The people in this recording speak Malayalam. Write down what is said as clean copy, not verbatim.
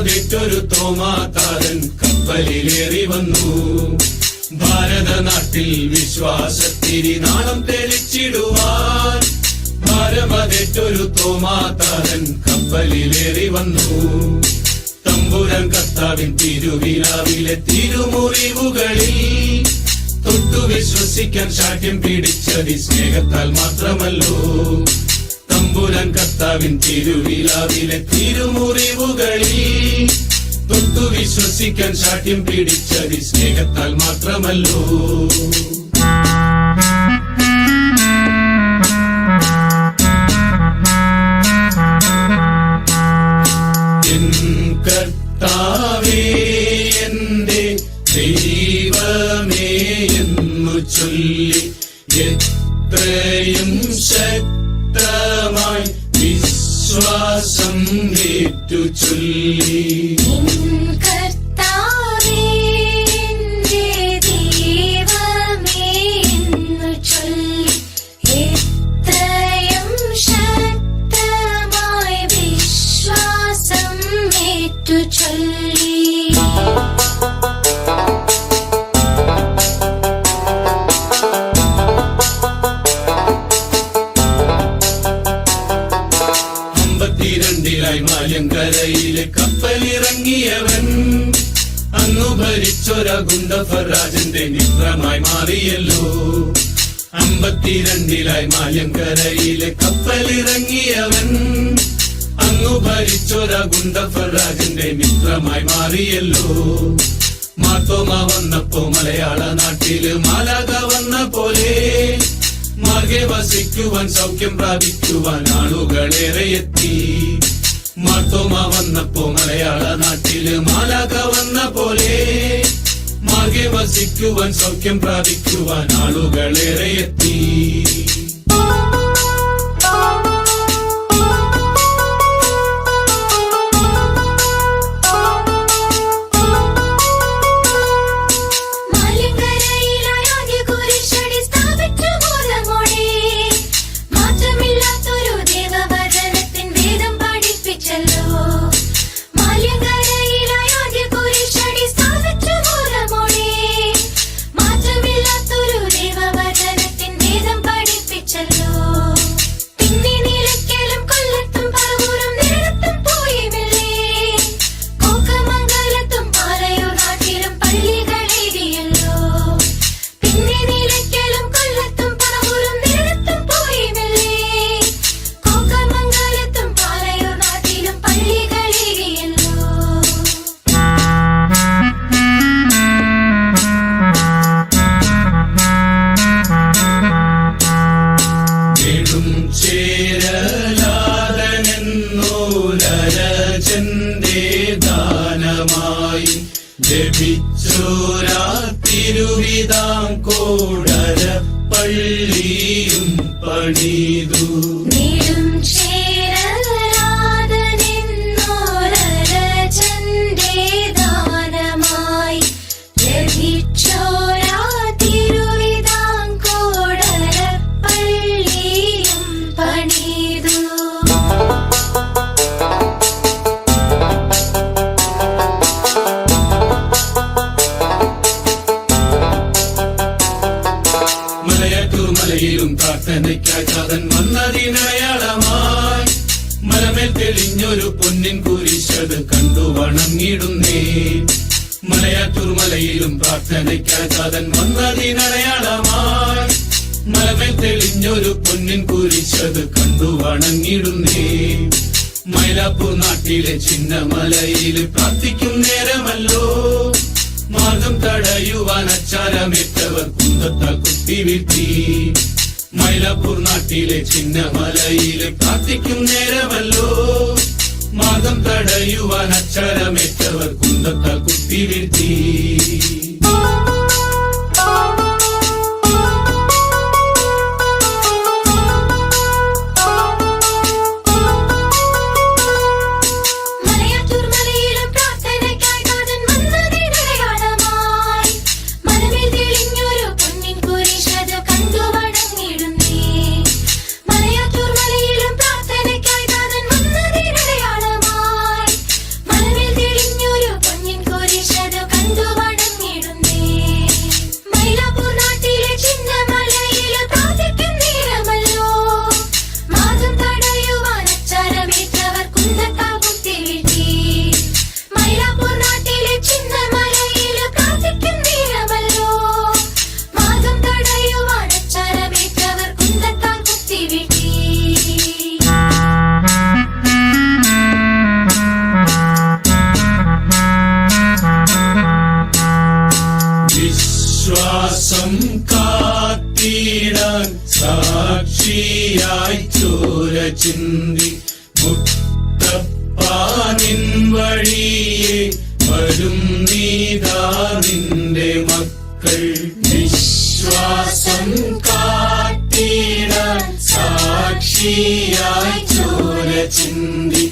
ഭാരമതേറ്റൊരു തോമാതാരൻ കപ്പലിലേറി വന്നു. ഭാരതനാട്ടിൽ വിശ്വാസത്തിരി നാളം തെളിച്ചിടുവാൻ ഭാരമതേറ്റൊരു തോമാതാരൻ കപ്പലിലേറി വന്നു. തമ്പുരാൻ കർത്താവിൻ തിരുവിലാവിലെ തിരുമുറിവുകളിൽ തൊട്ടു വിശ്വസിക്കാൻ ശാഠ്യം പിടിച്ചതി സ്നേഹത്താൽ മാത്രമല്ലോ. തമ്പുരാൻ കർത്താവിൻ തിരുവിലാവിലെ തിരുമുറിവുകളിൽ തൊട്ടു വിശ്വസിക്കാൻ ശാഠ്യം പിടിച്ചതി സ്നേഹത്താൽ മാത്രമല്ലോ. കർത്താവേ എന്റെ ദൈവമേ എന്നു ചൊല്ലി എത്രയും ശക്തമായി വിശ്വാസം ഏറ്റു ചൊല്ലി. മാല്യങ്കരയിലെ കപ്പലിറങ്ങിയവൻ അന്നു ഭരിച്ചൊര ഗുണ്ടഫരാജന്റെ മിത്രമായി മാറിയല്ലോ. 52 മാല്യങ്കരയിലെ കപ്പലിറങ്ങിയവൻ അന്നു ഭരിച്ചൊര ഗുണ്ടഫരാജന്റെ മിത്രമായി മാറിയല്ലോ. മാർത്തോമ വന്നപ്പോ മലയാള നാട്ടില് മാലാഖ വന്ന പോലെ മാർഗെ വസിക്കുവാൻ സൗഖ്യം പ്രാപിക്കുവാൻ ആളുകളേറെ എത്തി. മാർത്തോമ വന്നപ്പോ മലയാള നാട്ടില് മാലാഖ വന്ന പോലെ മാർഗെ വസിക്കുവാൻ സൗഖ്യം പ്രാപിക്കുവാൻ ആളുകളേറെ എത്തി. ദാനമായി ലഭിച്ചോരാ തിരുവിതാംകോടര പള്ളിയും പണിതു. മലയിലും പ്രാർത്ഥനയ്ക്കായി താതൻ വന്നതിനടയാളമായി മലമേൽ തെളിഞ്ഞൊരു പൊന്നിൻ കുരിശത് കണ്ടു വണങ്ങിടുന്നേ. മലയാറ്റൂർ മലയിലും പ്രാർത്ഥനയ്ക്കായി താതൻ വന്നതിനടയാളമായി മലമേൽ തെളിഞ്ഞൊരു പൊന്നിൻ കുരിശത് കണ്ടു വണങ്ങിടുന്നേ. മൈലാപ്പൂർ നാട്ടിലെ ചിന്നമലയിൽ പ്രാർത്ഥിക്കും നേരമല്ലോ മാർഗം തടയുവാൻ അച്ചാരമേറ്റവർ കുന്തത്താൽ കുത്തി വീഴ്ത്തി. മൈലാപ്പൂർ നാട്ടിലെ ചിന്നമലയില് പ്രാർത്ഥിക്കും നേരമല്ലോ മാർഗം തടയുവാൻ അച്ചാരമേറ്റവർ കുന്തത്താൽ കുത്തി വീഴ്ത്തി. മലമേൽ വിശ്വാസം കാത്തിടാൻ സാക്ഷിയായി ചോര ചിന്തി മുത്തപ്പാനിൻ വഴിയെ വരും നീതാ നിന്റെ മക്കൾ. വിശ്വാസം കാത്തിടാൻ സാക്ഷിയായി ചോര ചിന്തി